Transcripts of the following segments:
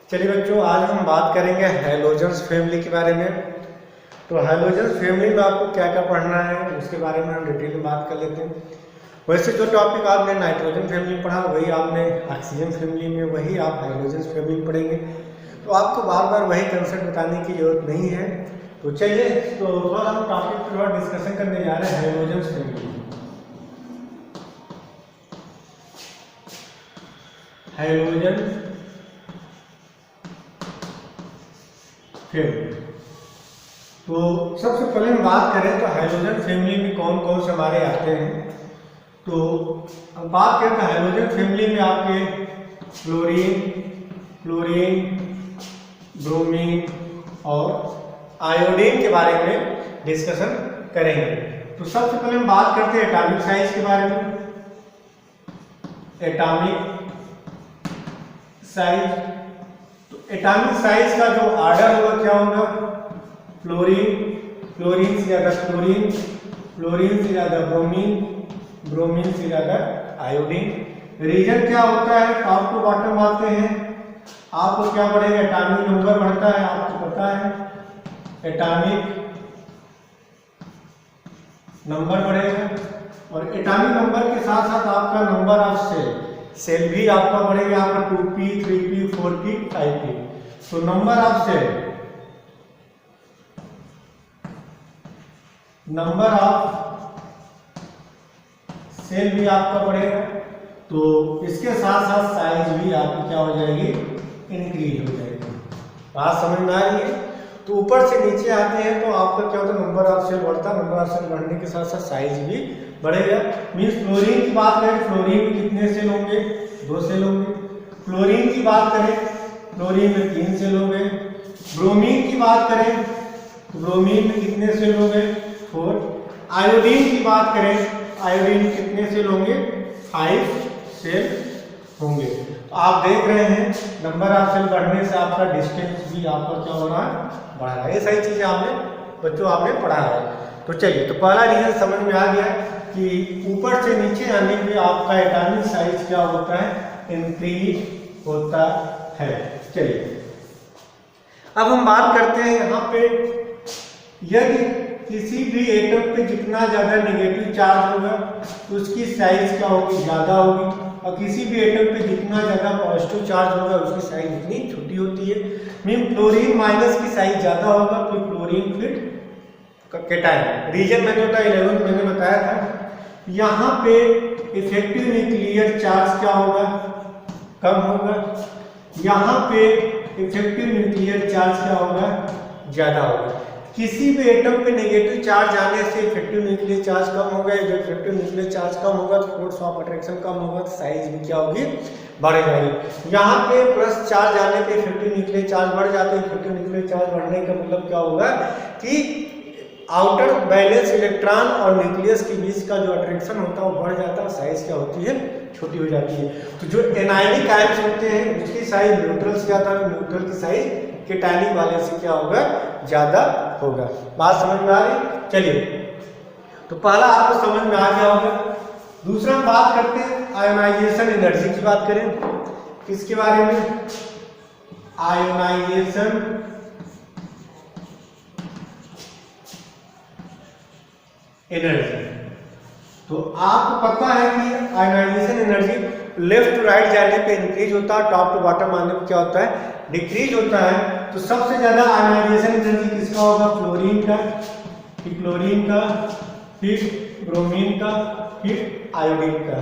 चलिए बच्चों, आज हम बात करेंगे हैलोजेंस फैमिली के बारे में। तो हैलोजेंस फैमिली में आपको क्या क्या पढ़ना है उसके बारे में हम डिटेल में बात कर लेते हैं। वैसे जो टॉपिक आपने नाइट्रोजन फैमिली में पढ़ा वही आपने ऑक्सीजन फैमिली में, वही आप हैलोजेंस फैमिली में पढ़ेंगे। तो आपको बार बार वही कंसेप्ट बताने की जरूरत नहीं है। तो चलिए, तो थोड़ा हम टॉपिक पर थोड़ा डिस्कशन करने जा रहे हैं हैलोजेंस फैमिली। हैलोजन फैमिली, तो सबसे पहले हम बात करें तो हैलोजन फैमिली में कौन कौन से हमारे आते हैं। तो अब बात करें तो हैलोजन फैमिली में आपके फ्लोरीन, ब्रोमीन और आयोडीन के बारे में डिस्कशन करेंगे। तो सबसे पहले हम बात करते हैं एटॉमिक साइज के बारे में। एटॉमिक साइज, तो एटॉमिक साइज का जो ऑर्डर होगा क्या होगा, फ्लोरीन से ज्यादा फ्लोरीन से ज्यादा ब्रोमीन से ज्यादा आयोडीन। रीजन क्या होता है, टॉप टू बॉटम आते हैं। आपको क्या पढ़ेगा, एटॉमिक नंबर बढ़ता है, आपको पता है एटॉमिक नंबर बढ़ेगा। और एटॉमिक नंबर के साथ साथ आपका नंबर ऑफ सेल भी आपका बढ़ेगा, आपका 2p 3p 4p 5p। तो नंबर ऑफ सेल भी आपका बढ़ेगा। तो इसके साथ साथ साइज भी आपकी क्या हो जाएगी, इंक्रीज हो जाएगी। बात समझ में आ रही है। तो ऊपर से नीचे आते हैं तो आपका क्या होता है, नंबर ऑफ सेल बढ़ता है, नंबर ऑफ सेल बढ़ने के साथ साथ साइज भी बढ़ेगा। मीन्स फ्लोरीन की बात करें, फ्लोरीन में कितने सेल होंगे, 2 सेल होंगे। क्लोरीन की बात करें, क्लोरीन में 3 सेल होंगे। ब्रोमीन की बात करें तो ब्रोमीन में कितने सेल होंगे, 4। आयोडीन की बात करें, आयोडीन में कितने सेल होंगे, 5 सेल होंगे। तो आप देख रहे हैं नंबर ऑफ सेल बढ़ने से आपका डिस्टेंस भी आपका क्या हो रहा है, बढ़ रहा है। ये सारी चीजें आपने पढ़ा है। तो चलिए, तो पहला रीजन समझ में आ गया कि ऊपर से नीचे आने पे आपका एटॉमिक साइज क्या होता है, इंक्रीज होता है। चलिए, अब हम बात करते हैं यहाँ पे, यदि किसी भी एटम पे जितना ज्यादा नेगेटिव चार्ज होगा तो उसकी साइज क्या होगी, ज्यादा होगी। और किसी भी एटम पे जितना ज्यादा पॉजिटिव चार्ज होगा उसकी साइज इतनी छोटी होती है। मीन क्लोरीन माइनस की साइज ज्यादा होगा तो क्लोरीन फिर कैटायन। रीजन मैंने बताया 11 मैंने बताया था। यहाँ पे इफेक्टिव न्यूक्लियर चार्ज क्या होगा, कम होगा। यहाँ पे इफेक्टिव न्यूक्लियर चार्ज क्या होगा, ज्यादा होगा। किसी भी एटम पे नेगेटिव चार्ज आने से इफेक्टिव न्यूक्लियर चार्ज कम होगा। जब इफेक्टिव न्यूक्लियर चार्ज कम होगा तो फोर्स ऑफ अट्रैक्शन कम होगा, तो साइज भी क्या होगी, बढ़ जाएगी। यहाँ पे प्लस चार्ज आने पे इफेक्टिव न्यूक्लियर चार्ज बढ़ जाते हैं। इफेक्टिव न्यूक्लियर चार्ज बढ़ने का मतलब क्या होगा कि आउटर बैलेंस इलेक्ट्रॉन और न्यूक्लियस के बीच का जो अट्रैक्शन होता है वो बढ़ जाता है, साइज क्या होती है, छोटी हो जाती है। तो जो एनायनिक आयन्स होते हैं उसकी साइज न्यूट्रल से ज्यादा, न्यूट्रल की साइज कैटायनिक वाले से क्या होगा, ज्यादा होगा। बात समझ में आ रही। चलिए, तो पहला आपको समझ में आ गया होगा। दूसरा हम बात करते हैं आयोनाइजेशन एनर्जी की बात करें। किसके बारे में, आयोनाइजेशन एनर्जी। तो आपको पता है कि ionisation energy left to right जाने पे इंक्रीज होता है, टॉप टू बॉटम आने पे क्या होता है, डिक्रीज होता है। तो सबसे ज्यादा आयोनाइजेशन एनर्जी किसका होगा, फ्लोरीन का, फिर ब्रोमीन का, फिर आयोडीन का।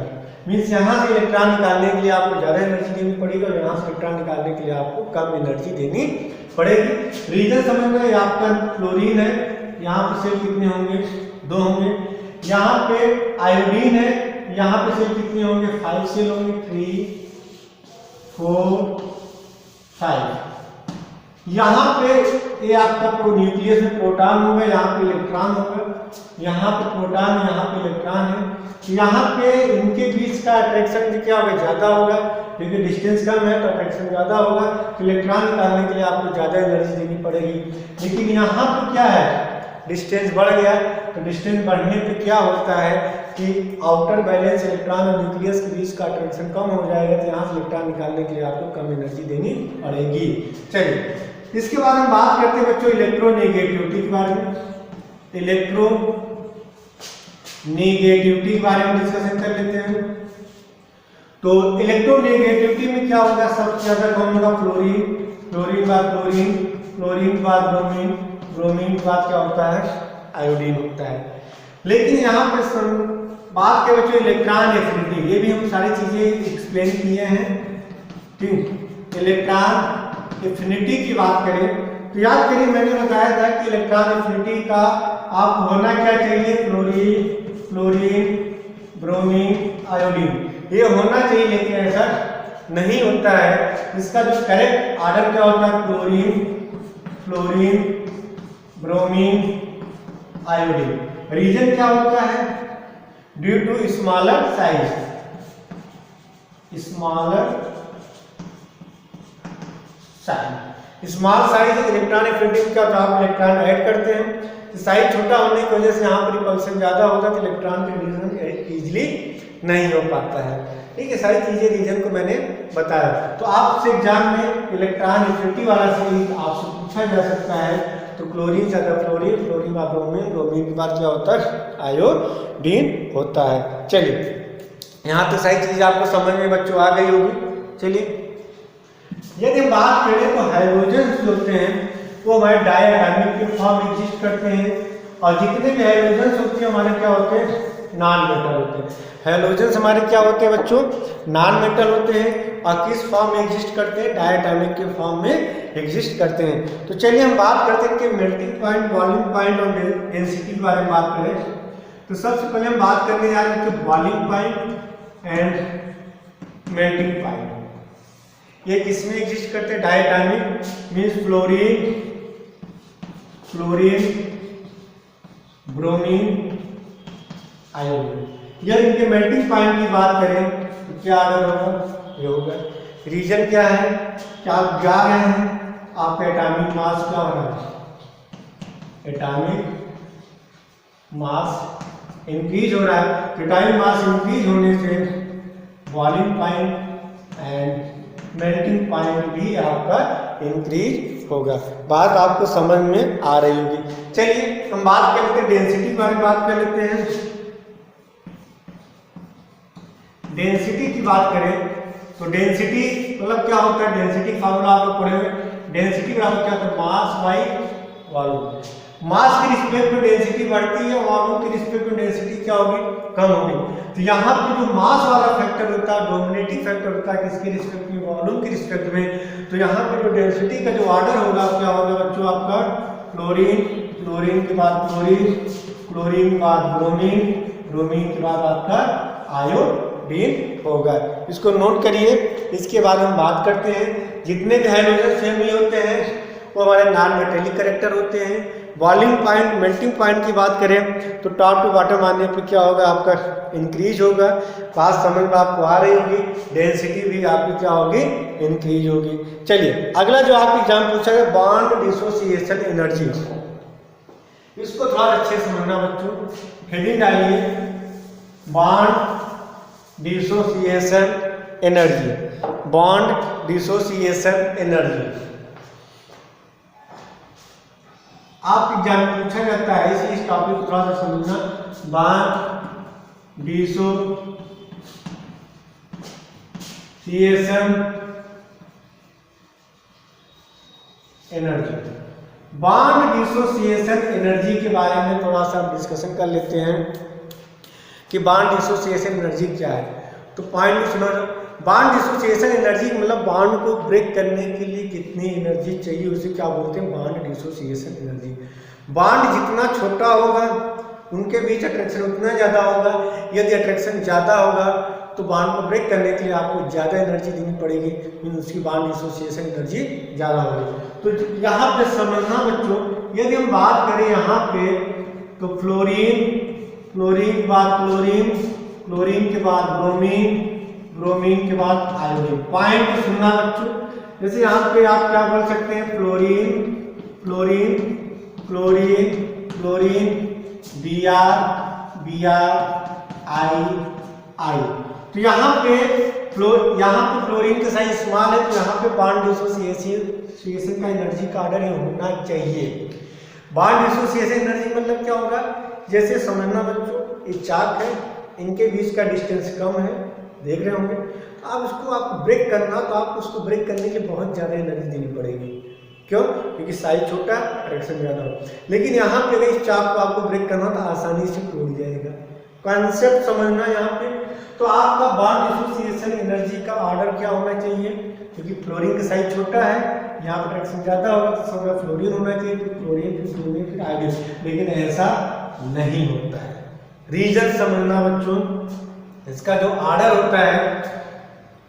मीन्स यहाँ से इलेक्ट्रॉन निकालने के लिए आपको ज्यादा एनर्जी देनी पड़ेगी और यहाँ से इलेक्ट्रॉन निकालने के लिए आपको कम एनर्जी देनी पड़ेगी। रीजन समझ में, आपका फ्लोरीन है, यहाँ पे सेल कितने होंगे, 2 होंगे। यहाँ पे आयोडीन है, यहाँ पे सेल कितने होंगे, 5 सेल होंगे, 3 4 5। यहाँ पे ये आपका न्यूक्लियस में प्रोटॉन होगा, यहाँ पे इलेक्ट्रॉन होगा। यहाँ पे प्रोटॉन, यहाँ पे इलेक्ट्रॉन है। यहाँ पे इनके बीच का अट्रैक्शन भी क्या होगा, ज्यादा होगा, क्योंकि डिस्टेंस कम है तो अट्रैक्शन ज्यादा होगा। तो इलेक्ट्रॉन निकालने के लिए आपको ज्यादा एनर्जी देनी पड़ेगी। लेकिन यहाँ पे क्या है, डिस्टेंस बढ़ गया। तो डिस्टेंस बढ़ने पे क्या होता है कि आउटर बैलेंस इलेक्ट्रॉन और न्यूक्लियस के बीच का अट्रैक्शन कम हो जाएगा, तो यहाँ से इलेक्ट्रॉन निकालने के लिए आपको कम एनर्जी देनी पड़ेगी। चलिए इसके बाद हम बात करते हैं बच्चों इलेक्ट्रोनेगेटिविटी के बारे में। इलेक्ट्रोनेगेटिविटी के बारे में डिस्कशन कर लेते हैं। तो इलेक्ट्रोनेगेटिविटी में क्या होगा, सबसे ज्यादा कौन होगा, फ्लोरीन, फ्लोरीन बाद क्लोरीन, क्लोरीन के बाद ब्रोमीन, ब्रोमीन के बाद क्या होता है, आयोडीन होता है। लेकिन यहाँ पे बात करें बच्चों इलेक्ट्रॉन एफिनिटी, ये भी हम सारी चीजें एक्सप्लेन किए हैं। ठीक, इलेक्ट्रॉन एफिनिटी की बात करें तो याद करिए मैंने बताया था कि इलेक्ट्रॉन एफिनिटी का आप होना क्या चाहिए, फ्लोरीन, फ्लोरीन, ब्रोमीन, आयोडीन, ये होना चाहिए, लेकिन ऐसा नहीं होता है। इसका जो करेक्ट ऑर्डर क्या होता है, chlorine, fluorine, bromine, iodine. Reason क्या होता है, due to smaller size, smaller size, small size electron affinity का, तो आप इलेक्ट्रॉन ऐड करते हैं, साइज छोटा होने की वजह से यहाँ पर रिपल्सन ज्यादा होता है, तो इलेक्ट्रॉन का एडिशन इजीली नहीं हो पाता है। ठीक है, सारी चीजें रीजन को मैंने बताया। तो आपसे एग्जाम में इलेक्ट्रॉन एफिनिटी वाला सीरीज आपसे पूछा जा सकता है। तो क्लोरीन ज्यादा फ्लोरीन, फ्लोरीन बाद ब्रोमीन, ब्रोमीन के बाद क्या होता है, आयोडीन होता है। चलिए यहाँ तो सारी चीज आपको समझ में बच्चों आ गई होगी। चलिए यदि बात करें तो हाइड्रोजन जो होते हैं वो हमारे डायटोमिक के फॉर्म एग्जिस्ट करते हैं, और जितने भी हाइड्रोजन होते हैं हमारे क्या होते हैं, नॉन मेटल होते हैं। हाइड्रोजन हमारे क्या होते हैं बच्चों, नॉन मेटल होते हैं, और किस फॉर्म में एग्जिस्ट करते हैं, डायटोमिक के फॉर्म में एग्जिस्ट करते हैं। तो चलिए हम बात करते हैं कि मेल्टिंग पॉइंट, बॉइलिंग पॉइंट और डेंसिटी के बारे में बात करें। तो सबसे पहले हम बात करने जा रहे हैं कि boiling point and melting point, ये किसमें एग्जिस्ट करते हैं, diatomic means fluorine, fluorine, bromine, iodine. यदि इनके मेल्टिंग पॉइंट की बात करें तो क्या ऑर्डर होगा, ये होगा। रीजन क्या है, क्या आप जा रहे हैं, आपका एटॉमिक मास क्या हो रहा है, एटॉमिक मास इंक्रीज हो रहा है। एटॉमिक मास इंक्रीज होने से boiling point and melting point भी आपका इंक्रीज होगा। बात आपको समझ में आ रही होगी। चलिए हम बात कर लेते हैं डेंसिटी के बारे में, बात कर लेते हैं। डेंसिटी की बात करें तो डेंसिटी मतलब क्या होता है, डेंसिटी फार्मूला आप लोग पढ़े हुए, डेंसिटी बराबर क्या होता है, मास बाई वॉल्यूम। मास के रिस्पेक्ट में डेंसिटी बढ़ती है, वॉल्यूम के रिस्पेक्ट में डेंसिटी क्या होगी, कम होगी। तो यहाँ पे जो मास वाला फैक्टर होता है, डोमिनेटिंग फैक्टर होता है किसके रिस्पेक्ट में, वॉल्यूम के रिस्पेक्ट में। तो यहाँ पे जो डेंसिटी का जो ऑर्डर होगा क्या होगा बच्चों, आपका फ्लोरीन, फ्लोरीन के बाद क्लोरीन, क्लोरीन के बाद ब्रोमीन, ब्रोमीन के बाद आपका आयोडीन होगा। इसको नोट करिए। इसके बाद हम बात करते हैं जितने भी हाइड्रोजन फैमिली होते हैं वो हमारे नॉन मेटेलिक कैरेक्टर होते हैं। बॉइलिंग पॉइंट, मेल्टिंग पॉइंट की बात करें तो टॉप टू बॉटम आने पे क्या होगा, आपका इंक्रीज होगा। बात समझ में आपको आ रही होगी। डेंसिटी भी आपकी क्या होगी, इंक्रीज होगी। चलिए अगला जो आपको एग्जाम पूछा है बॉन्ड डिसोसिएशन एनर्जी, इसको थोड़ा अच्छे से समझना बच्चों। हेडिंग डालिए bond dissociation energy, bond dissociation energy. आप एग्जाम में पूछा जाता है, इसलिए इस टॉपिक को थोड़ा सा समझना। Bond dissociation energy, bond dissociation energy के बारे में थोड़ा सा डिस्कशन कर लेते हैं कि बॉन्ड डिसोसिएशन एनर्जी क्या है। तो पॉइंट सुनो, बॉन्ड डिसोसिएशन एनर्जी मतलब बॉन्ड को ब्रेक करने के लिए कितनी एनर्जी चाहिए उसे क्या बोलते हैं, बॉन्ड डिसोसिएशन एनर्जी। बॉन्ड जितना छोटा होगा उनके बीच अट्रैक्शन उतना ज़्यादा होगा। यदि अट्रैक्शन ज़्यादा होगा तो बॉन्ड को ब्रेक करने के लिए आपको ज़्यादा एनर्जी देनी पड़ेगी, उसकी बॉन्ड डिसोसिएशन एनर्जी ज़्यादा होगी। तो यहाँ पे समझना बच्चों, यदि हम बात करें यहाँ पे तो फ्लोरीन, फ्लोरीन के बाद क्लोरीन, क्लोरीन के बाद ब्रोमीन, ब्रोमीन के बाद आयोडीन। पॉइंट सुनना बच्चों, जैसे यहाँ पे आप क्या बोल सकते हैं, fluorine, fluorine, chlorine, chlorine, Br, Br, आई। तो यहाँ पे फ्लोरीन का साइज स्मॉल है, तो यहाँ पे बॉन्ड डिसोसिएशन का एनर्जी का ऑर्डर होना चाहिए। बॉन्ड डिसोसिएशन एनर्जी मतलब क्या होगा, जैसे समझना बच्चों, ये चाक है, इनके बीच का डिस्टेंस कम है, देख रहे होंगे। तो अब इसको आप ब्रेक करना, तो आपको उसको ब्रेक करने के लिए बहुत ज़्यादा एनर्जी देनी पड़ेगी। क्यों? क्योंकि साइज छोटा, ट्रैक्शन ज़्यादा हो। लेकिन यहाँ पे अगर इस चाक को आपको ब्रेक करना तो आसानी से टूट जाएगा। कॉन्सेप्ट समझना यहाँ पे। तो आपका बॉन्ड डिसोसिएशन एनर्जी का ऑर्डर क्या होना चाहिए, क्योंकि फ्लोरीन का साइज छोटा है, यहाँ पर ट्रैक्शन ज़्यादा होगा, तो सब फ्लोरीन होना चाहिए, फिर फ्लोरीन, फिर फ्लोरीन, फिर आगे। लेकिन ऐसा नहीं होता है। रीजन समझना बच्चों, इसका जो ऑर्डर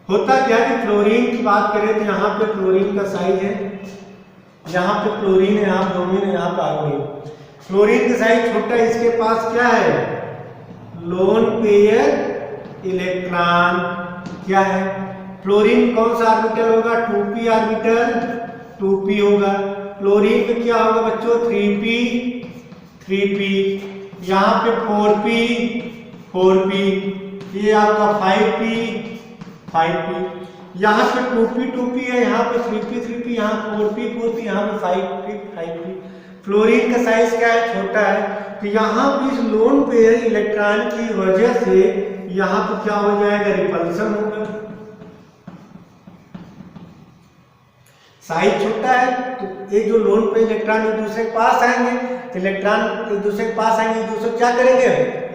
होता क्या है कि फ्लोरीन की बात करें तो यहाँ पे फ्लोरीन का साइज है, यहाँ पे फ्लोरीन है, यहाँ ब्रोमीन है, यहाँ पे आयोडीन। फ्लोरीन का साइज छोटा है, इसके पास क्या है, लोन पेयर इलेक्ट्रॉन। क्या है, फ्लोरीन कौन सा ऑर्बिटल होगा, 2p ऑर्बिटल, 2p होगा। फ्लोरीन में क्या होगा बच्चों, 3p, यहाँ पे 4p, ये आपका 5p, यहाँ पे 2p है, यहाँ पे 3p, यहाँ 4p, यहाँ पे 5p। फ्लोरीन का साइज क्या है, छोटा है, तो यहाँ पे इस लोन पेयर इलेक्ट्रॉन की वजह से यहाँ पे क्या हो जाएगा, रिपल्सन होगा। साइज छोटा है तो ये जो लोन पे इलेक्ट्रॉन एक दूसरे के पास आएंगे, तो इलेक्ट्रॉन एक दूसरे के पास आएंगे, एक दूसरे क्या करेंगे,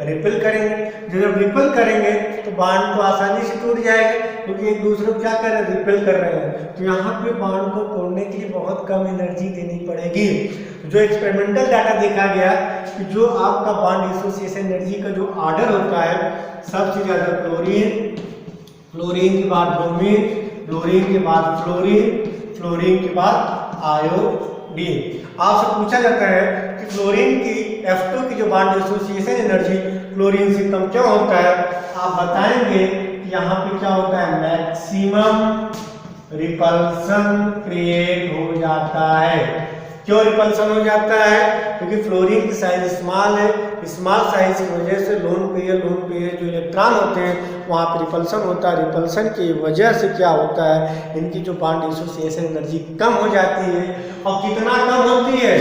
रिपेल करेंगे। जब रिपेल करेंगे तो बॉन्ड तो आसानी से टूट जाएगा, क्योंकि एक दूसरे को क्या कर रहे हैं, रिपेल कर रहे हैं। तो यहाँ पे बॉन्ड को तोड़ने के लिए बहुत कम एनर्जी देनी पड़ेगी। जो एक्सपेरिमेंटल डाटा देखा गया कि जो आपका बॉन्ड डिसोसिएशन एनर्जी का जो ऑर्डर होता है, सबसे ज्यादा फ्लोरीन के बाद ब्रोमीन, फ्लोरीन के बाद फ्लोरीन के बाद आयोडीन। आपसे पूछा जाता है कि फ्लोरीन की F2 की जो बॉन्ड डिसोसिएशन एनर्जी फ्लोरीन से कम क्यों होता है, आप बताएंगे कि यहाँ पे क्या होता है, मैक्सिमम रिपल्सन क्रिएट हो जाता है। क्यों रिपल्सन हो जाता है, क्योंकि फ्लोरीन की साइज स्मॉल है, स्मॉल साइज की वजह से लोन पेयर जो इलेक्ट्रॉन होते हैं वहाँ पर रिपल्सन होता है। रिपल्सन की वजह से क्या होता है, इनकी जो बॉन्ड डिसोसिएशन एनर्जी कम हो जाती है। और कितना कम होती है,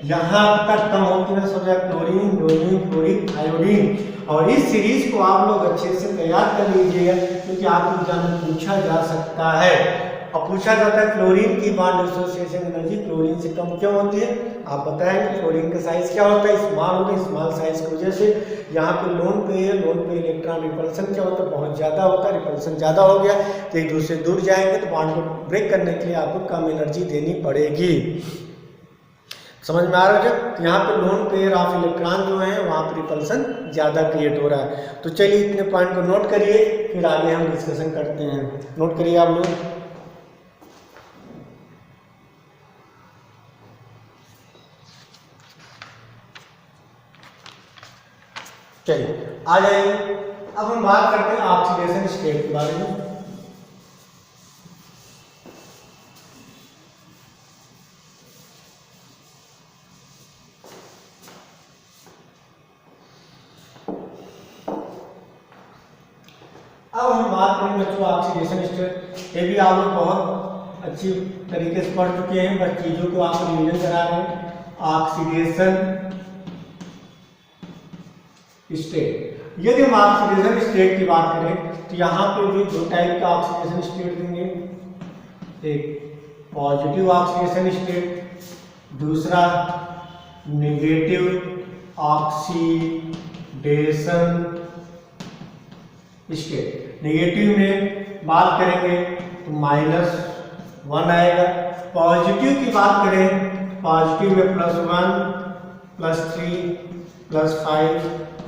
यहाँ तक कम होती है, सोचा क्लोरीन, ब्रोमीन, फ्लोरीन, आयोडीन। और इस सीरीज को आप लोग अच्छे से तैयार कर लीजिएगा, क्योंकि आपको एग्जाम में पूछा जा सकता है। और पूछा जाता है फ्लोरीन की बॉन्ड डिसोसिएशन एनर्जी फ्लोरीन से कम क्यों होती है, आप बताएंगे। फ्लोरीन का साइज क्या होता है, स्मॉल होता है, स्मॉल साइज की वजह से यहाँ पे लोन पे इलेक्ट्रॉन रिपल्सन क्या होता है, बहुत ज़्यादा होता है। रिपल्सन ज़्यादा हो गया तो एक दूसरे दूर जाएंगे, तो बॉन्ड को ब्रेक करने के लिए आपको कम एनर्जी देनी पड़ेगी। समझ में आ रहा है? तो यहाँ पे लोन पेयर ऑफ इलेक्ट्रॉन जो है वहाँ पर रिपल्सन ज़्यादा क्रिएट हो रहा है। तो चलिए इतने पॉइंट को नोट करिए, फिर आगे हम डिस्कशन करते हैं। नोट करिए आप लोग। चलिए आ जाइए, अब हम बात करते हैं ऑक्सीडेशन स्टेट के बारे में। अब हम बात करेंगे बच्चों ऑक्सीडेशन स्टेट। ये भी आप लोग बहुत अच्छी तरीके से पढ़ चुके हैं, बस चीजों को आप रिवीजन करा रहे हैं। ऑक्सीडेशन स्टेट, यदि हम ऑक्सीडेशन स्टेट की बात करें तो यहाँ पे भी दो टाइप का ऑक्सीडेशन स्टेट देंगे, एक पॉजिटिव ऑक्सीडेशन स्टेट, दूसरा नेगेटिव ऑक्सीडेशन स्टेट। नेगेटिव में बात करेंगे तो -1 आएगा। पॉजिटिव की बात करें, पॉजिटिव में +1, +3, +5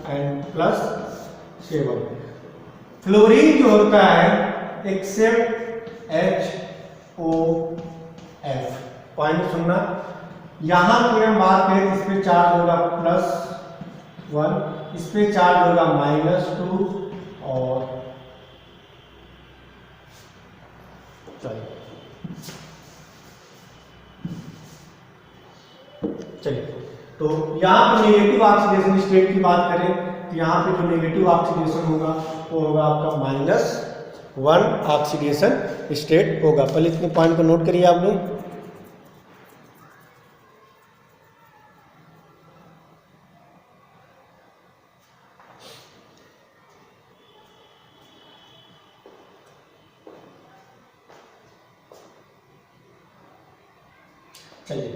एंड +7। फ्लोरीन जो होता है एक्सेप्ट HOF, पॉइंट सुनना। यहां पे हम बात करें इस पे चार्ज होगा +1, इस पे चार्ज होगा -2 और चलिए तो यहाँ पर नेगेटिव ऑक्सीडेशन स्टेट की बात करें तो यहाँ पे जो नेगेटिव ऑक्सीडेशन होगा वो होगा आपका -1 ऑक्सीडेशन स्टेट होगा। पहले इतने पॉइंट को नोट करिए आप लोग। चलिए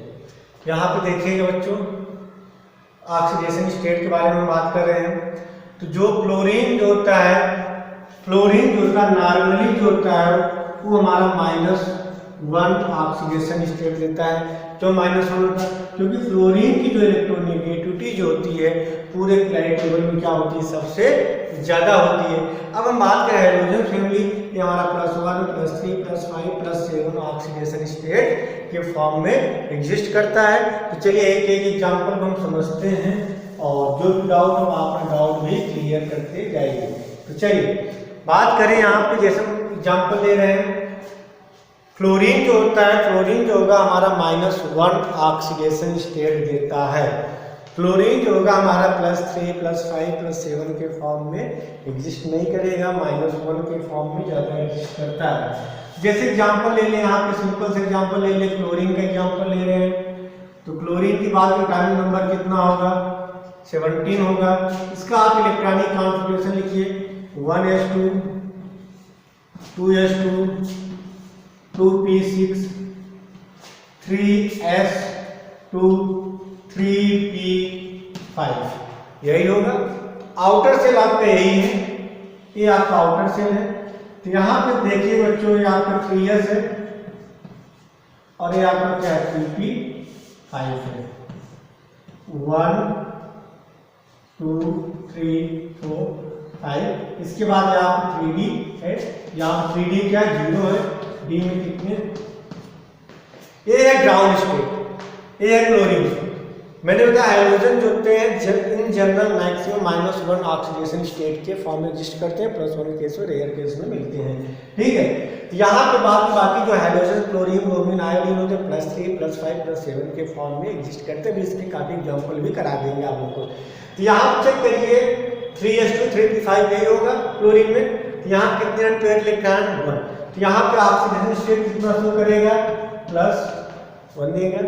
यहाँ पे देखिएगा बच्चों, ऑक्सीडेशन स्टेट के बारे में बात कर रहे हैं। तो जो फ्लोरीन जो होता है, फ्लोरीन जो होता है नॉर्मली जो होता है वो हमारा -1 ऑक्सीडेशन स्टेट लेता है। जो -1 होता है क्योंकि फ्लोरीन की जो इलेक्ट्रोनेगेटिविटी जो होती है पूरे क्लाइड टेबल में क्या होती है, सबसे ज़्यादा होती है। अब हम बात करें हाइड्रोजन फैमिली, ये हमारा +1 +3 +5 +7 ऑक्सीडेशन स्टेट के फॉर्म में एग्जिस्ट करता है। तो चलिए एक एक एग्जाम्पल हम समझते हैं और जो भी डाउट हो आप अपना डाउट भी क्लियर करते जाइए। तो चलिए बात करें यहाँ पे, जैसे हम एग्जाम्पल ले रहे हैं, फ्लोरीन जो होता है, फ्लोरीन जो होगा हमारा -1 ऑक्सीडेशन स्टेट देता है। फ्लोरीन जो होगा हमारा +3 +5 +7 के फॉर्म में एग्जिस्ट नहीं करेगा, -1 के फॉर्म में ज़्यादा एग्जिस्ट करता है। जैसे एग्जांपल ले लें, यहाँ पे सिंपल से एग्जांपल ले लें, क्लोरीन का एग्जांपल ले रहे हैं। तो क्लोरीन के बाद में एटॉमिक नंबर कितना होगा, 17 होगा। इसका आप इलेक्ट्रॉनिक कॉन्फ़िगरेशन लिखिए 1s2 2s2 2p6 3s2 3p5, यही होगा। आउटर सेल आपका यही है, ये आपका आउटर सेल है। तो यहाँ पे देखिए बच्चों, ये आपका 3s है और ये आपका क्या है 3p5 है। 1 2 3 4 5। इसके बाद यहाँ पे 3d है, यहाँ 3d क्या 0 है, d में कितने, ये है ग्राउंड स्टेट, ये है क्लोरीन। मैंने बताया हाइड्रोजन जो होते हैं in general maximum -1 oxidation state के फॉर्म में एग्जिस्ट करते हैं, +1 केस में, रेयर केस में मिलते हैं। ठीक है, यहाँ पे बाकी जो हाइड्रोजन क्लोरीन ब्रोमीन आयोडीन होते हैं +3 +5 +7 के फॉर्म में एग्जिस्ट करते हैं। भी इसके काफी एग्जाम्पल भी करा देंगे आप लोग को। तो यहाँ चेक करिए 3s2 3p5 यही होगा क्लोरीन में। यहाँ कितने अनपेयर्ड इलेक्ट्रॉन, 1। तो यहाँ पे ऑक्सीडेशन स्टेट कितना शो करेगा, +1 देगा।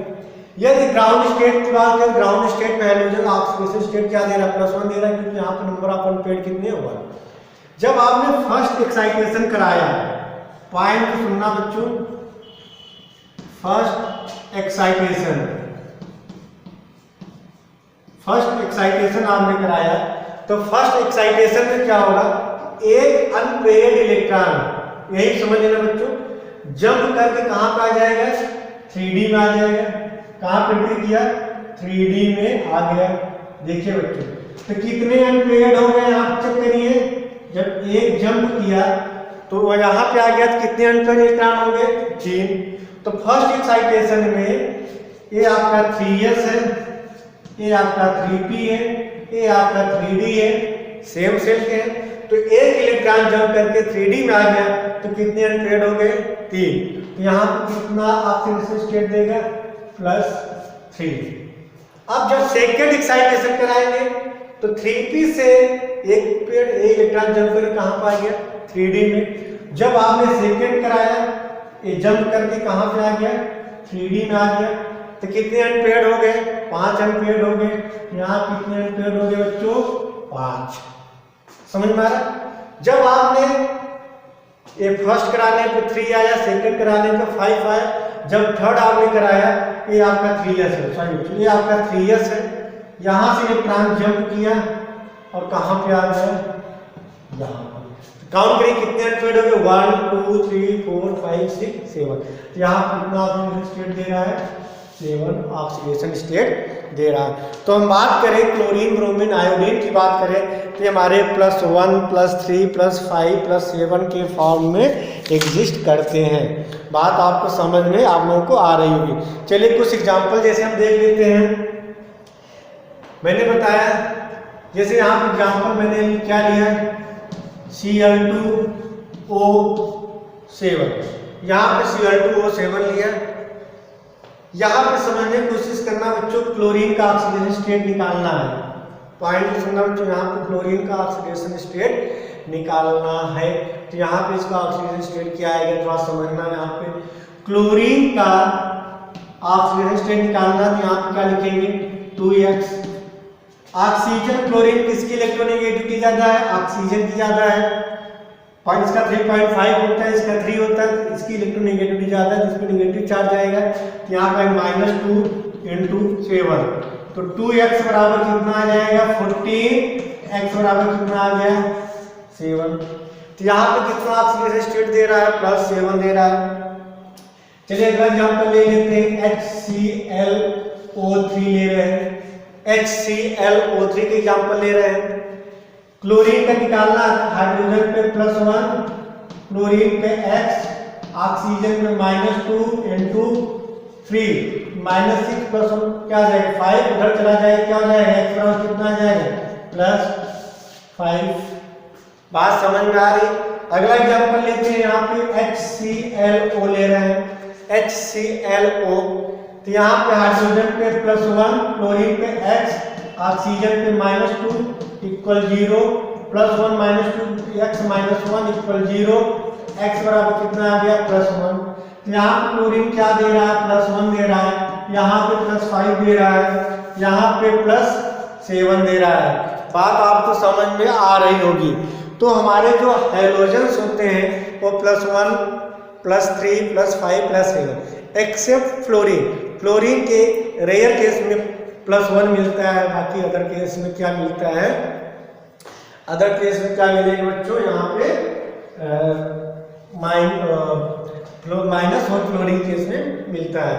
यदि ग्राउंड स्टेट की बात करें, ग्राउंड स्टेट में हाइड्रोजन ऑक्सीडेशन स्टेट क्या दे रहा है, +1 दे रहा है, क्योंकि यहाँ पे नंबर ऑफ अनपेयर्ड कितने हुआ। जब आपने फर्स्ट एक्साइटेशन कराया, पॉइंट सुनना बच्चों, फर्स्ट एक्साइटेशन आपने कराया, तो फर्स्ट एक्साइटेशन में क्या होगा, एक अनपेयर्ड इलेक्ट्रॉन, यही समझ लेना बच्चों, जंप करके कहां पे आ जाएगा, 3d में आ जाएगा। कहां पे एंट्री किया, 3d में आ गया। देखिए बच्चों, तो कितने अनपेयर्ड हो गए आप चेक करिए। जब एक जंप किया तो यहाँ पे आ गया, तो कितने अनपेयर्ड इलेक्ट्रॉन हो गए, 3। तो फर्स्ट एक्साइटेशन में ये आपका 3s है, ये आपका 3p है, ये आपका 3d है, सेम सेल के हैं। तो एक इलेक्ट्रॉन जंप करके 3d में आ गया, तो कितने अनपेयर्ड हो गए, 3। तो यहाँ पे कितना ऑक्सीडेशन स्टेट देगा, +3। अब जब सेकेंड एक्साइटेशन कराएंगे तो 3p से एक पेड़ इलेक्ट्रॉन जंप करके कहां पे आ गया, 3d में। जब आपने सेकेंड कराया, ये जंप करके कहां पे आ गया, 3d में आ गया। तो कितने अनपेयर्ड हो गए, 5 अनपेयर्ड हो गए। यहाँ कितने अनपेयर्ड हो गए बच्चों, 5। समझ में आ रहा। जब आपने ये फर्स्ट कराने पे 3 आया, सेकंड कराने पे 5 आया, जब थर्ड आपने कराया, ये आपका 3s है, सॉरी ये आपका 3s है। यहाँ से इलेक्ट्रॉन जंप किया और कहाँ पे आ गया, यहाँ। काउंट करिए कितने अनपेयर्ड हो गए, 1 2 3 4 5 6 7। यहाँ कितना ऑक्सीडेशन स्टेट दे रहा है, 7 ऑक्सीडेशन स्टेट दे रहा है। तो हम बात करें क्लोरीन ब्रोमीन आयोडीन की बात करें, तो हमारे +1 +3 +5 +7 के फॉर्म में एग्जिस्ट करते हैं। बात आपको समझ में आप लोगों को आ रही होगी। चलिए कुछ एग्जांपल जैसे हम देख लेते हैं। मैंने बताया, जैसे यहाँ पर एग्जांपल मैंने क्या लिया, Cl2O7। यहाँ पे Cl2O7 लिया। यहाँ पे समझने की कोशिश करना बच्चों, क्लोरीन का ऑक्सीडेशन स्टेट निकालना है। पॉइंट सुनना बच्चों, यहाँ पे क्लोरीन का ऑक्सीडेशन स्टेट निकालना है। तो यहाँ पे इसका ऑक्सीडेशन स्टेट क्या आएगा थोड़ा समझना। यहाँ पे क्लोरीन का ऑक्सीडेशन स्टेट निकालना, तो यहाँ पे क्या लिखेंगे 2x। ऑक्सीजन क्लोरीन किसकी इलेक्ट्रोनेगेटिविटी ज्यादा है? ऑक्सीजन की ज्यादा है। और इसका 3.5 होता है, इसका 3 होता है, तो इसकी इलेक्ट्रोनेगेटिविटी ज्यादा है, जिसमें नेगेटिव चार्ज आएगा। तो यहाँ पे -2 × 7, तो 2x बराबर कितना आ जाएगा 14, x बराबर कितना आ गया 7। तो यहाँ पे कितना ऑक्सीडेशन स्टेट दे रहा है? +7 दे रहा है। चलिए अगला एग्जांपल ले लेते हैं, HClO3 ले रहे हैं। HClO3 के एग्जांपल ले रहे हैं। क्लोरीन का निकालना है, हाइड्रोजन पे +1, क्लोरीन पे x, ऑक्सीजन में -2 × 3, -6 + 1 क्या आ जाएगा 5, उधर चला जाएगा, क्या हो जाएगा x बराबर कितना आ जाएगा +5। बात समझ में आ रही? अगला एग्जांपल लेते हैं, यहाँ पे HClO ले रहे हैं। HClO, तो यहाँ पे हाइड्रोजन पे +1, क्लोरीन पे x, ऑक्सीजन पे -2 = 0, +1 - 2 x - 1 = 0, x बराबर कितना आ गया +1। यहाँ पे क्लोरीन क्या दे रहा है? +1 दे रहा है, यहाँ पे +5 दे रहा है, यहाँ पे +7 दे रहा है। बात आपको समझ में आ रही होगी। तो हमारे जो हैलोजेंस होते हैं वो +1, +3, +5, +7, एक्सेप्ट फ्लोरीन। फ्लोरीन के रेयर केस में +1 मिलता है, बाकी अदर केस में क्या मिलता है? अदर केस में क्या मिलेगा बच्चों? यहाँ पे माइनस और क्लोरीन केस में मिलता है।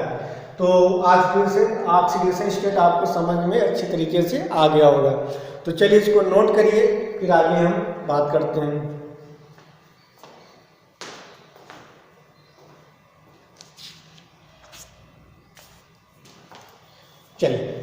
तो ऑक्सीडेशन स्टेट आपको समझ में अच्छी तरीके से आ गया होगा। तो चलिए इसको नोट करिए, फिर आगे हम बात करते हैं। चलिए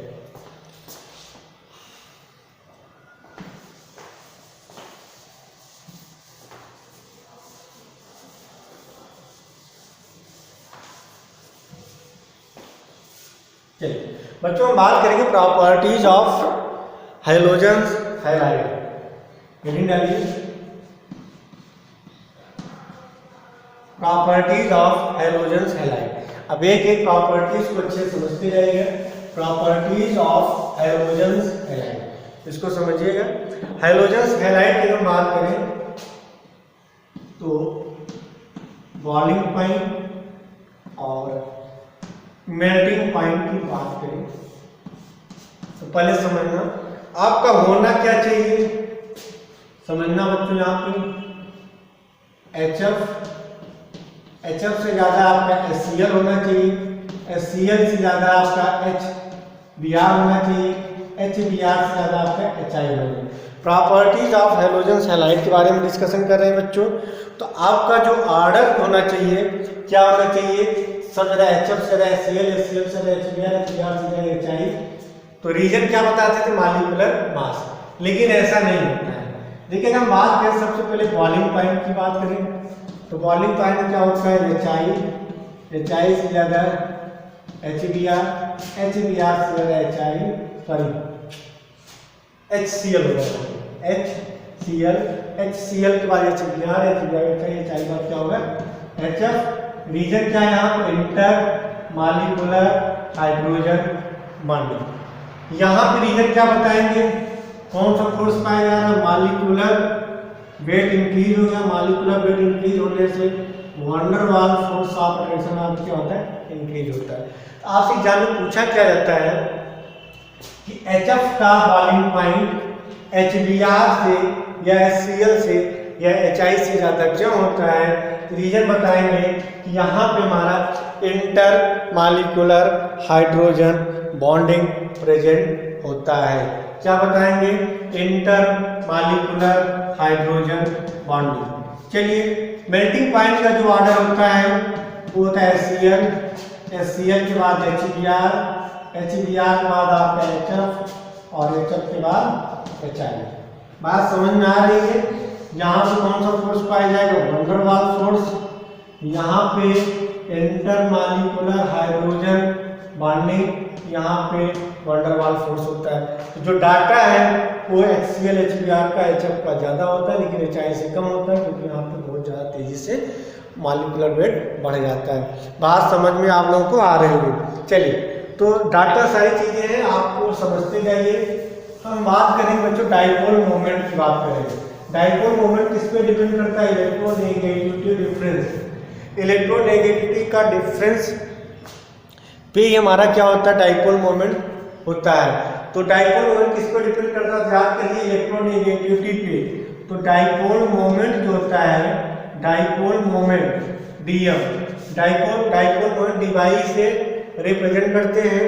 बच्चों हम बात करेंगे properties of halogens halide. Heading डालिए, प्रॉपर्टीज ऑफ हैलोजेंस हैलाइड। अब एक एक प्रॉपर्टीज को अच्छे से समझते जाइएगा। प्रॉपर्टीज ऑफ हैलोजेंस हैलाइड, इसको समझिएगा। हैलोजेंस हैलाइड की हम बात करें तो बॉइलिंग पॉइंट और मेल्टिंग पॉइंट की बात करें तो पहले समझना आपका होना क्या चाहिए। समझना बच्चों, यहाँ पे HF से ज्यादा आपका HCl होना चाहिए, HCl से ज्यादा आपका HBr होना चाहिए, HBr से ज्यादा आपका HI होना चाहिए। प्रॉपर्टीज ऑफ हैलोजेंस हैलाइड के बारे में डिस्कशन कर रहे हैं बच्चों। तो आपका जो ऑर्डर होना चाहिए क्या होना चाहिए? सब ज्यादा HF से ज्यादा HCl, HCl से ज्यादा HBr, HBr से ज्यादा HI। तो रीजन क्या बताते थे? Molecular mass. लेकिन ऐसा नहीं होता है। लेकिन हम बात करें सबसे पहले बॉइलिंग पॉइंट की बात करें तो बॉइलिंग पॉइंट क्या होता है? HI से ज्यादा HBr, HBr से ज्यादा HCl होगा, HCl के बाद HBr, HI का क्या होगा HF। रीजन क्या है यहाँ पर? Inter molecular hydrogen bonding. यहाँ पे रीजन क्या बताएंगे? कौन सा फोर्स पाया जा रहा है? मॉलिक्यूलर वेट इंक्रीज हो गया। मॉलिक्यूलर वेट इंक्रीज होने से वंडर वाल फोर्स ऑफ अट्रैक्शन आप क्या होता है? इंक्रीज होता है। तो आपसे एग्जाम में पूछा क्या जाता है कि HF का बॉइलिंग पॉइंट HBr से या HCl से या HI से ज्यादा क्यों होता है? रीजन बताएंगे कि यहाँ पे हमारा inter molecular hydrogen bonding present होता है। क्या बताएंगे? Inter molecular hydrogen bonding. चलिए मेल्टिंग पॉइंट का जो ऑर्डर होता है वो होता है HCl, HCl के बाद HBr, HBr के बाद आपका HF और HF के बाद HI। बात समझ में आ रही है? यहाँ पे कौन सा फोर्स पाया जाएगा? वंडर वाल फोर्स। यहाँ पे इंटर मॉलिक्यूलर हाइड्रोजन बॉन्डिंग, यहाँ पे वंडरवाल फोर्स होता है। तो जो डाटा है वो HCl HBr का HF का ज़्यादा होता है, लेकिन HI से कम होता है, क्योंकि यहाँ पे बहुत ज़्यादा तेज़ी से मॉलिक्यूलर वेट बढ़ जाता है। बात समझ में आप लोगों को आ रही होगी। चलिए, तो डाटा सारी चीज़ें हैं, आपको समझते जाइए। हम बात करेंगे बच्चों डाइपोल मोमेंट की बात करेंगे। डाइपोल मोमेंट किस पे डिपेंड करता है? Electronegativity difference. इलेक्ट्रोनेगेटिविटी का डिफरेंस पे ही हमारा क्या होता है? डाइपोल मोमेंट होता है। तो डाइपोल मोमेंट किस पे डिपेंड करता है? याद करिए, इलेक्ट्रोनेगेटिविटी पे। तो डाइपोल मोमेंट जो होता है, dipole moment DM, dipole moment DY से रिप्रेजेंट करते हैं।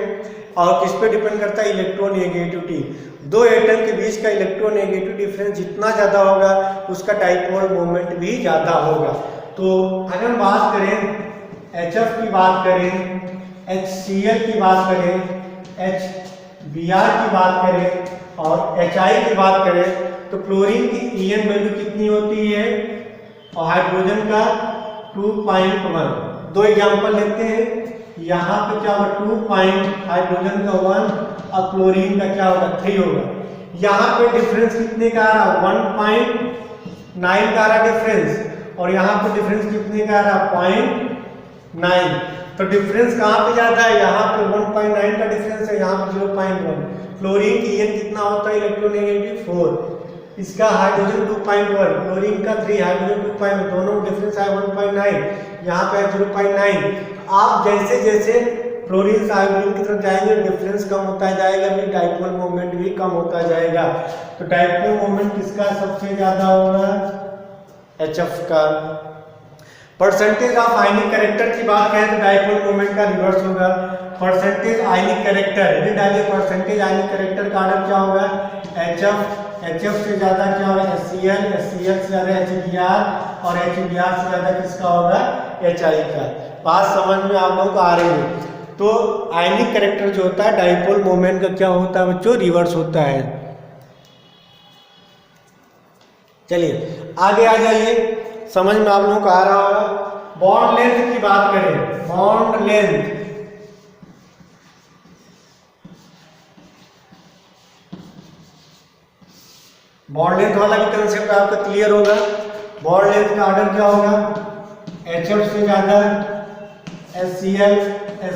और किस पे डिपेंड करता है? इलेक्ट्रोनेगेटिविटी। दो एटम के बीच का इलेक्ट्रोनेगेटिव डिफरेंस जितना ज़्यादा होगा उसका डाइपोल मोमेंट भी ज़्यादा होगा। तो अगर हम बात करें HF की बात करें, HCl की बात करें, HBr की बात करें और HI की बात करें, तो क्लोरीन की EN वैल्यू कितनी होती है और हाइड्रोजन का 2.1। दो एग्जांपल लेते हैं। यहाँ पे क्या होगा? 2 हाइड्रोजन का 1 और क्लोरीन का क्या होगा? 3 होगा। यहाँ पे डिफरेंस कितने का आ रहा? 1.9 का आ रहा डिफरेंस, और यहाँ पे डिफरेंस कितने का आ रहा? 0.9। तो डिफरेंस कहाँ पे ज्यादा है? यहाँ पे 1.9 का डिफरेंस है, यहाँ पे 0.1। क्लोरीन की EN कितना होता है? इलेक्ट्रोनेगेटिव 4, इसका हाइड्रोजन 2.1, क्लोरीन का 3, हाइड्रोजन 2.1, दोनों डिफरेंस है 1.9, यहाँ पे 0.9। आप जैसे जैसे फ्लोरीन से हाइड्रोजन की तरफ जाएंगे डिफरेंस कम होता जाएगा, भी डाइपोल मोमेंट भी कम होता जाएगा। तो डाइपोल मोमेंट किसका सबसे ज्यादा होगा? HF का। परसेंटेज ऑफ आयनिक कैरेक्टर की बात करें तो डाइपोल मोमेंट का रिवर्स होगा। परसेंटेज आयनिक कैरेक्टर, यदि डालिए परसेंटेज आयनिक कैरेक्टर का ऑर्डर क्या होगा? HF से ज्यादा क्या होगा? HCl से ज्यादा HBr और HBr से ज्यादा किसका होगा? HI का। बात समझ में आप लोगों को आ रही है। तो आयनिक कैरेक्टर जो होता है डाइपोल मोमेंट का क्या होता है बच्चों? रिवर्स होता है। चलिए आगे आ जाइए, समझ में आप लोगों को आ रहा होगा। बॉन्ड लेंथ की बात करें, बॉन्ड लेंथ। बॉन्ड लेंथ वाला भी कंसेप्ट आपका क्लियर होगा। बॉन्ड लेंथ का ऑर्डर क्या होगा? HF से ज्यादा HCl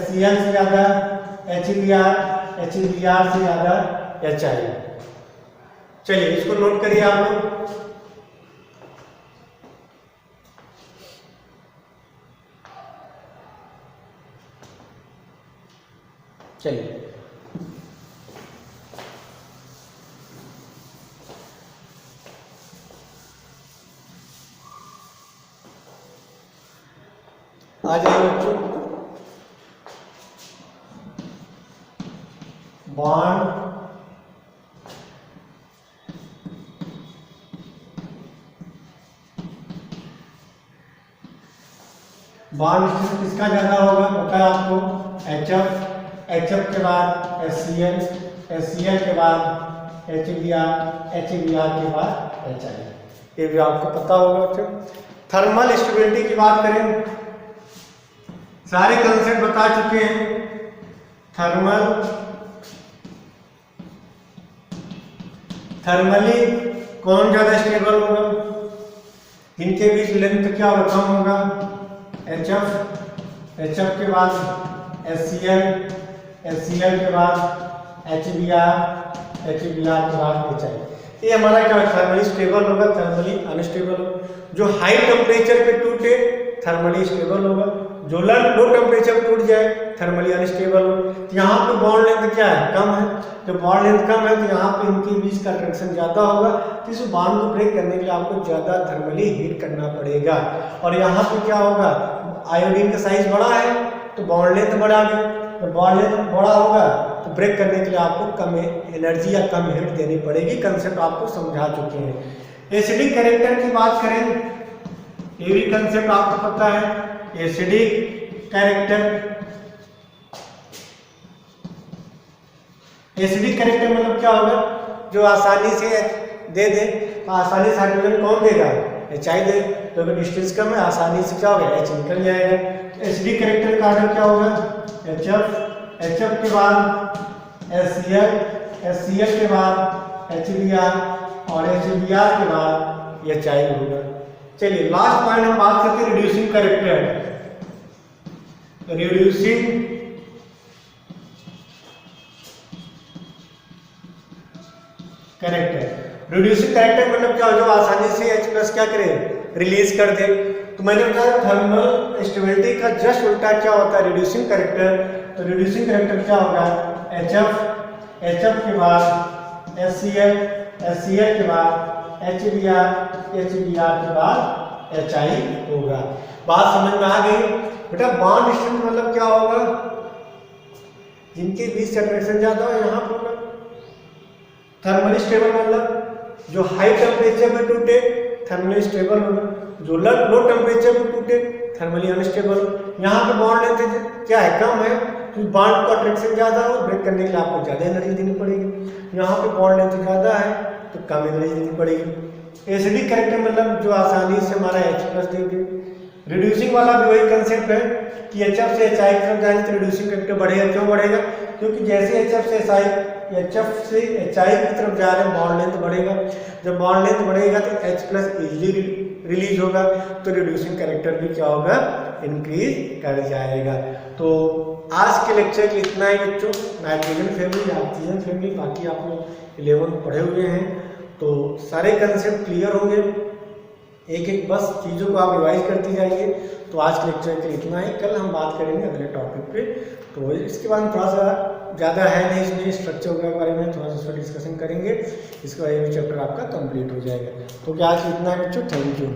से ज्यादा HBr से ज्यादा HI। चलिए इसको नोट करिए आप लोग। चलिए आ जाइए बच्चों। बॉन्ड किसका ज्यादा होगा? पता है आपको? HF के बाद HCl के बाद HBr के बाद HI, ये भी आपको पता होगा बच्चों। थर्मल स्टेबिलिटी की बात करें, सारे कंसेप्ट बता चुके हैं। थर्मली कौन ज्यादा स्टेबल होगा? इनके बीच लेंथ क्या होगा? कम होगा। HF के बाद HCl के बाद HBr के बाद HI। ये हमारा क्या थर्मली स्टेबल होगा, थर्मली अनस्टेबल होगा। जो हाई टेम्परेचर पे टूटे थर्मली स्टेबल होगा, जो लो टेम्परेचर टूट जाए थर्मली अनस्टेबल हो। तो यहाँ पे बॉन्ड लेंथ क्या है? कम है। जब बॉन्ड लेंथ कम है तो यहाँ पे इनके बीच का रिएक्शन ज़्यादा होगा, तो इस बॉन्ड को ब्रेक करने के लिए आपको ज़्यादा थर्मली हीट करना पड़ेगा। और यहाँ पे क्या होगा? आयोडीन का साइज बड़ा है तो बॉन्ड लेंथ बढ़ा गया, तो बॉन्ड लेंथ बड़ा होगा तो ब्रेक करने के लिए आपको कम एनर्जी या कम हीट देनी पड़ेगी। कंसेप्ट आपको समझा चुके हैं। एसिडिक कैरेक्टर की बात करें, ये भी कंसेप्ट आपको पता है। एसिडिक कैरेक्टर मतलब क्या होगा? जो आसानी से दे दे, तो आसानी से हाइड्रोजन कौन देगा? HI दे। तो अगर डिस्टेंस कम है आसानी से क्या होगा? H निकल जाएगा। एसिडिक कैरेक्टर का ऑर्डर क्या होगा? HF HF के बाद HCl, HCl के बाद HBr और HBr के बाद HI होगा। चलिए लास्ट पॉइंट हम बात करते हैं reducing character. Reducing character, reducing character मतलब क्या हो, जो आसानी से H प्लस क्या करे, रिलीज कर दे। तो मैंने बताया थर्मल स्टेबिलिटी का जस्ट उल्टा क्या होता है, रिड्यूसिंग कैरेक्टर। तो रिड्यूसिंग कैरेक्टर क्या होगा, HF के बाद HCl, HCl के बाद HBr, HBr के बाद HI होगा। बात समझ में आ गई बेटा। बॉन्ड स्ट्रेंथ मतलब क्या होगा, जिनके बीच सेपरेशन ज्यादा हो यहाँ पर होगा। थर्मली स्टेबल मतलब जो हाई टेम्परेचर पे टूटे थर्मली स्टेबल होगा, जो लो टेम्परेचर पे टूटे थर्मली अनस्टेबल हो। यहाँ पे बॉन्ड लेंथ क्या है, कम है, तो बॉन्ड को अट्रैक्शन ज्यादा हो, ब्रेक करने के लिए आपको ज्यादा एनर्जी देनी पड़ेगी। यहाँ पे बॉन्ड लेंथ ज्यादा है तो कम एनर्जी देनी पड़ेगी। एसिडिक कैरेक्टर मतलब जो आसानी से हमारा H प्लस देंगे। रिड्यूसिंग वाला भी वही कंसेप्ट है कि HF से HI की तरफ जाएंगे तो रिड्यूसिंग कैरेक्टर बढ़ेगा। क्यों बढ़ेगा, क्योंकि जैसे HF से HI की तरफ जा रहे हैं बॉन्ड लेंथ बढ़ेगा। जब बॉन्ड लेंथ बढ़ेगा तो H प्लस इजिली रिलीज होगा, तो रिड्यूसिंग कैरेक्टर भी क्या होगा, इंक्रीज कर जाएगा। तो आज के लेक्चर के इतना ही बच्चों। नाइट्रोजन फैमिली, ऑक्सीजन फैमिली, बाकी आप लोग 11 पढ़े हुए हैं तो सारे कंसेप्ट क्लियर होंगे। एक एक बस चीज़ों को आप रिवाइज करती जाइए। तो आज के लेक्चर के इतना ही, कल हम बात करेंगे अगले टॉपिक पे। तो इसके बाद थोड़ा सा ज़्यादा है नहीं, इसमें स्ट्रक्चर के बारे में थोड़ा सा डिस्कशन करेंगे। इसके बाद ये चैप्टर आपका कंप्लीट हो जाएगा। तो क्या आज इतना है बच्चों, थैंक यू।